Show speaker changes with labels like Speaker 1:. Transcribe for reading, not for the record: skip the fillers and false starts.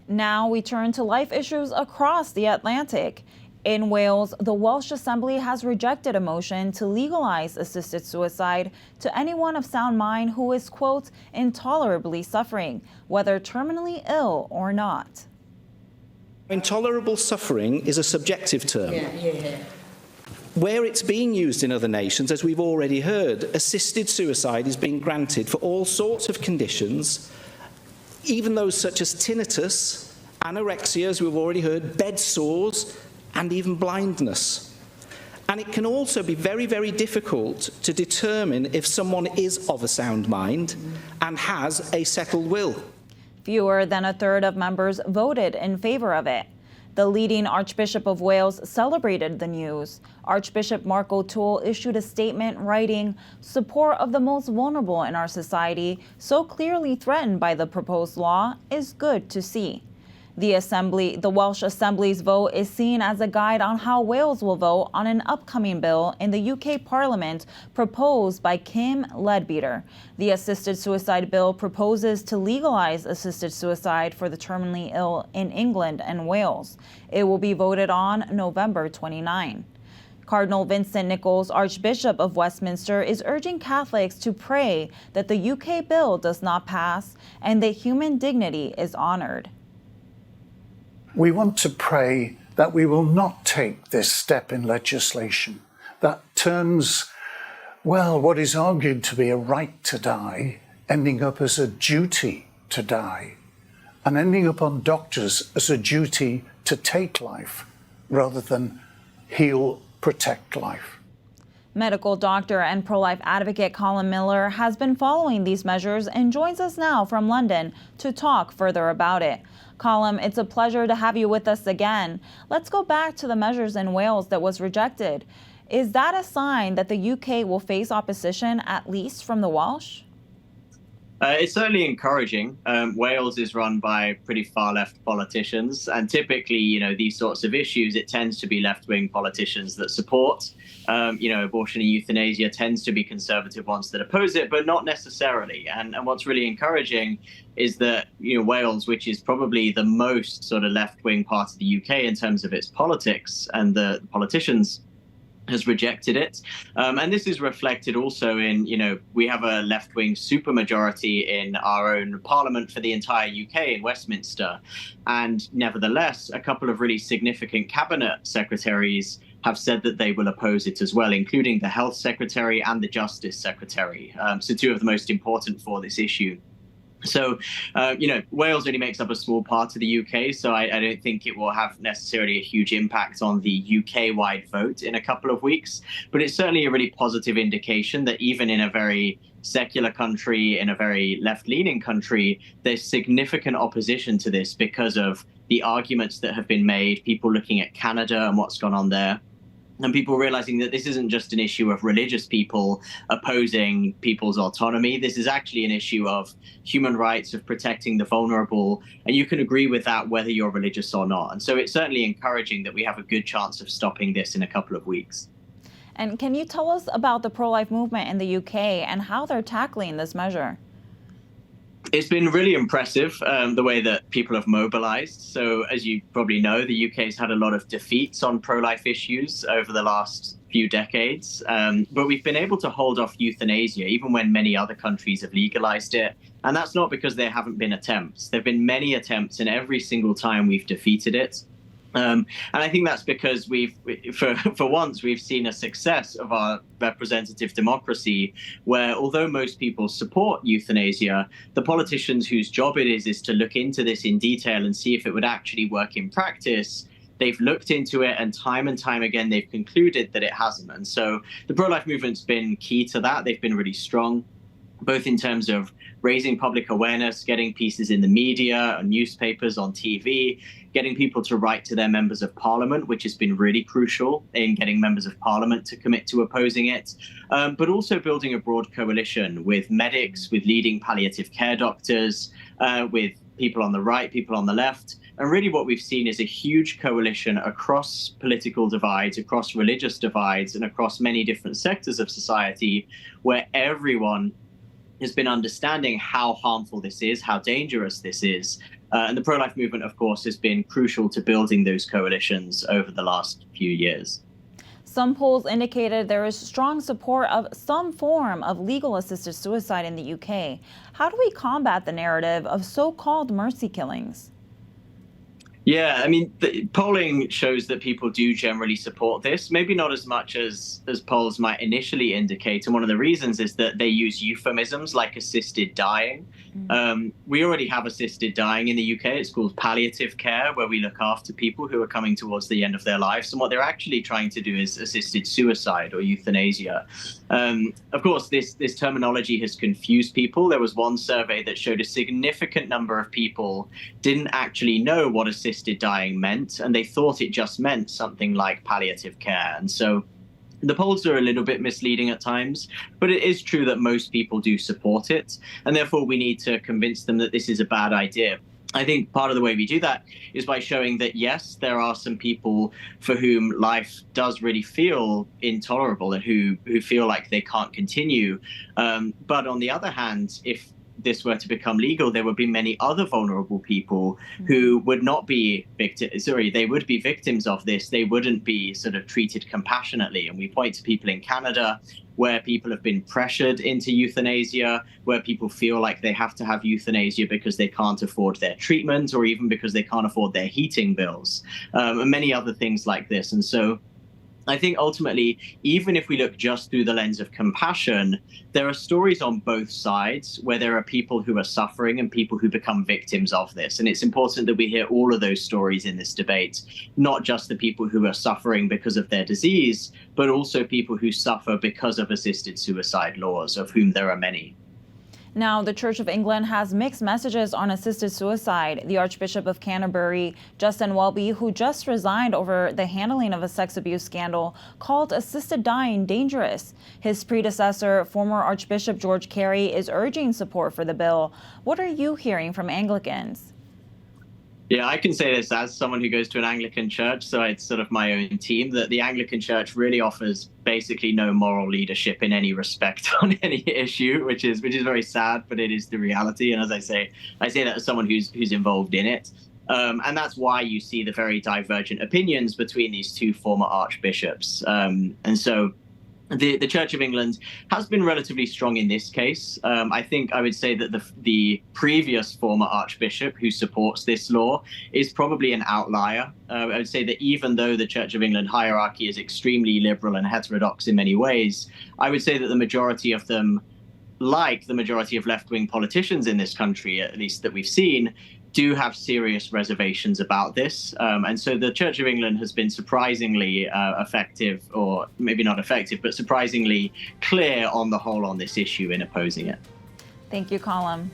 Speaker 1: Now we turn to life issues across the Atlantic. In Wales, the Welsh Assembly has rejected a motion to legalize assisted suicide to anyone of sound mind who is, quote, intolerably suffering, whether terminally ill or not.
Speaker 2: Intolerable suffering is a subjective term. Where it's being used in other nations, as we've already heard, assisted suicide is being granted for all sorts of conditions, even those such as tinnitus, anorexia, as we've already heard, bed sores, and even blindness. And it can also be very, very difficult to determine if someone is of a sound mind and has a settled will.
Speaker 1: Fewer than a third of members voted in favor of it. The leading Archbishop of Wales celebrated the news. Archbishop Mark O'Toole issued a statement writing, "Support of the most vulnerable in our society, so clearly threatened by the proposed law, is good to see." The Welsh Assembly's vote is seen as a guide on how Wales will vote on an upcoming bill in the UK Parliament proposed by Kim Leadbeater. The assisted suicide bill proposes to legalize assisted suicide for the terminally ill in England and Wales. It will be voted on November 29. Cardinal Vincent Nichols, Archbishop of Westminster, is urging Catholics to pray that the UK bill does not pass and that human dignity is honored.
Speaker 3: We want to pray that we will not take this step in legislation that turns, well, what is argued to be a right to die, ending up as a duty to die, and ending up on doctors as a duty to take life rather than heal, protect life.
Speaker 1: Medical doctor and pro-life advocate Calum Miller has been following these measures and joins us now from London to talk further about it. Calum, it's a pleasure to have you with us again. Let's go back to the measures in Wales that was rejected. Is that a sign that the UK will face opposition, at least from the Welsh?
Speaker 4: It's certainly encouraging. Wales is run by pretty far-left politicians, and typically, these sorts of issues, it tends to be left-wing politicians that support. Abortion and euthanasia tends to be conservative ones that oppose it, but not necessarily. And what's really encouraging is that, Wales, which is probably the most sort of left-wing part of the UK in terms of its politics and the politicians, has rejected it. And this is reflected also in, we have a left-wing supermajority in our own parliament for the entire UK in Westminster. And nevertheless, a couple of really significant cabinet secretaries have said that they will oppose it as well, including the health secretary and the justice secretary. So two of the most important for this issue. So, Wales only makes up a small part of the UK, so I don't think it will have necessarily a huge impact on the UK-wide vote in a couple of weeks. But it's certainly a really positive indication that even in a very secular country, in a very left-leaning country, there's significant opposition to this because of the arguments that have been made, people looking at Canada and what's gone on there. And people realizing that this isn't just an issue of religious people opposing people's autonomy. This is actually an issue of human rights, of protecting the vulnerable. And you can agree with that whether you're religious or not. And so it's certainly encouraging that we have a good chance of stopping this in a couple of weeks.
Speaker 1: And can you tell us about the pro-life movement in the UK and how they're tackling this measure?
Speaker 4: It's been really impressive, the way that people have mobilized. So as you probably know, the UK's had a lot of defeats on pro-life issues over the last few decades. But we've been able to hold off euthanasia, even when many other countries have legalized it. And that's not because there haven't been attempts. There have been many attempts, and every single time we've defeated it. And I think that's because for once, we've seen a success of our representative democracy, where although most people support euthanasia, the politicians whose job it is to look into this in detail and see if it would actually work in practice. They've looked into it, and time again, they've concluded that it hasn't. And so the pro-life movement's been key to that. They've been really strong, both in terms of raising public awareness, getting pieces in the media, on newspapers, on TV, getting people to write to their members of parliament, which has been really crucial in getting members of parliament to commit to opposing it, but also building a broad coalition with medics, with leading palliative care doctors, with people on the right, people on the left. And really what we've seen is a huge coalition across political divides, across religious divides, and across many different sectors of society, where everyone has been understanding how harmful this is, how dangerous this is, And the pro-life movement, of course, has been crucial to building those coalitions over the last few years.
Speaker 1: Some polls indicated there is strong support of some form of legal assisted suicide in the UK. How do we combat the narrative of so-called mercy killings?
Speaker 4: Yeah, I mean, the polling shows that people do generally support this, maybe not as much as polls might initially indicate. And one of the reasons is that they use euphemisms like assisted dying. We already have assisted dying in the UK. It's called palliative care, where we look after people who are coming towards the end of their lives. And what they're actually trying to do is assisted suicide or euthanasia. Of course, this terminology has confused people. There was one survey that showed a significant number of people didn't actually know what assisted dying meant, and they thought it just meant something like palliative care. And so the polls are a little bit misleading at times, but it is true that most people do support it, and therefore we need to convince them that this is a bad idea. I think part of the way we do that is by showing that, yes, there are some people for whom life does really feel intolerable and who feel like they can't continue. But on the other hand, if this were to become legal, there would be many other vulnerable people who would not be they would be victims of this. They wouldn't be sort of treated compassionately. And we point to people in Canada where people have been pressured into euthanasia, where people feel like they have to have euthanasia because they can't afford their treatment or even because they can't afford their heating bills, and many other things like this. And so I think ultimately, even if we look just through the lens of compassion, there are stories on both sides where there are people who are suffering and people who become victims of this. And it's important that we hear all of those stories in this debate, not just the people who are suffering because of their disease, but also people who suffer because of assisted suicide laws, of whom there are many.
Speaker 1: Now, the Church of England has mixed messages on assisted suicide. The Archbishop of Canterbury, Justin Welby, who just resigned over the handling of a sex abuse scandal, called assisted dying dangerous. His predecessor, former Archbishop George Carey, is urging support for the bill. What are you hearing from Anglicans?
Speaker 4: Yeah, I can say this as someone who goes to an Anglican church, so it's sort of my own team, that the Anglican church really offers basically no moral leadership in any respect on any issue, which is very sad, but it is the reality. And as I say that as someone who's involved in it. And that's why you see the very divergent opinions between these two former archbishops. And so the Church of England has been relatively strong in this case. I think I would say that the previous former archbishop who supports this law is probably an outlier. I would say that even though the Church of England hierarchy is extremely liberal and heterodox in many ways, I would say that the majority of them, like the majority of left-wing politicians in this country, at least that we've seen, do have serious reservations about this. And so the Church of England has been surprisingly effective, or maybe not effective, but surprisingly clear on the whole on this issue in opposing it.
Speaker 1: Thank you, Calum.